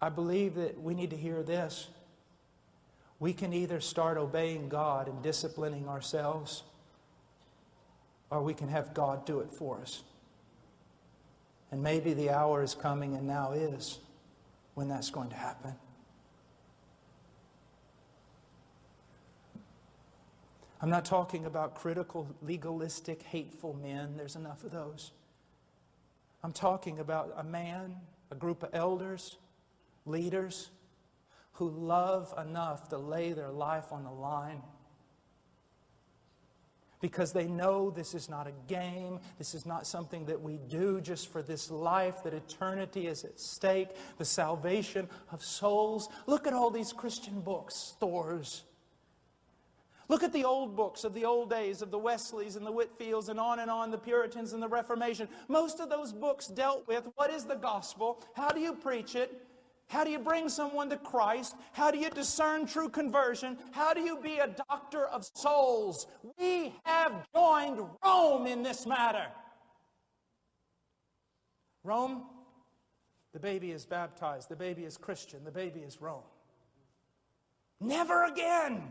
I believe that we need to hear this. We can either start obeying God and disciplining ourselves, or we can have God do it for us. And maybe the hour is coming, and now is, when that's going to happen. I'm not talking about critical, legalistic, hateful men. There's enough of those. I'm talking about a man, a group of elders, leaders, who love enough to lay their life on the line because they know this is not a game. This is not something that we do just for this life, that eternity is at stake, the salvation of souls. Look at all these Christian bookstores. Look at the old books of the old days, of the Wesleys and the Whitfields and on, the Puritans and the Reformation. Most of those books dealt with what is the gospel, how do you preach it, how do you bring someone to Christ, how do you discern true conversion, how do you be a doctor of souls. We have joined Rome in this matter. Rome, the baby is baptized, the baby is Christian, the baby is Rome. Never again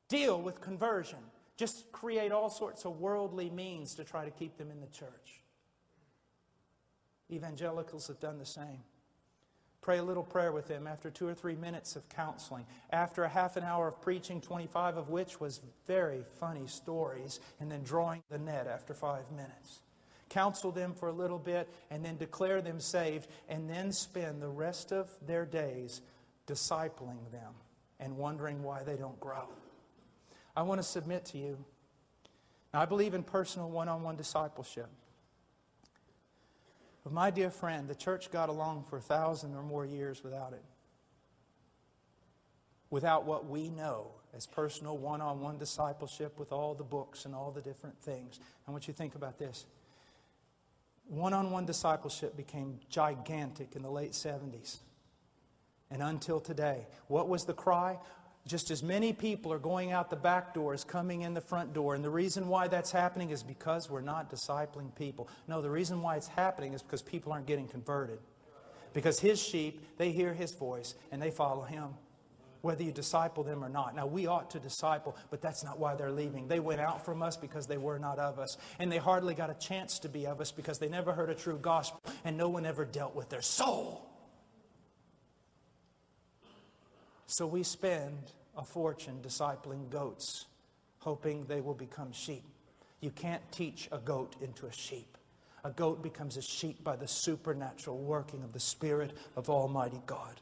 deal with conversion. Just create all sorts of worldly means to try to keep them in the church. Evangelicals have done the same. Pray a little prayer with them after 2 or 3 minutes of counseling. After a half an hour of preaching, 25 of which was very funny stories, and then drawing the net after 5 minutes. Counsel them for a little bit, and then declare them saved, and then spend the rest of their days discipling them and wondering why they don't grow. I want to submit to you. Now, I believe in personal one-on-one discipleship. But my dear friend, the church got along for 1,000 or more years without it. Without what we know as personal one-on-one discipleship with all the books and all the different things. I want you to think about this. One-on-one discipleship became gigantic in the late 70s. And until today. What was the cry? Just as many people are going out the back door as coming in the front door. And the reason why that's happening is because we're not discipling people. No, the reason why it's happening is because people aren't getting converted. Because His sheep, they hear His voice and they follow Him. Whether you disciple them or not. Now, we ought to disciple, but that's not why they're leaving. They went out from us because they were not of us. And they hardly got a chance to be of us because they never heard a true gospel. And no one ever dealt with their soul. So we spend a fortune discipling goats, hoping they will become sheep. You can't teach a goat into a sheep. A goat becomes a sheep by the supernatural working of the Spirit of Almighty God.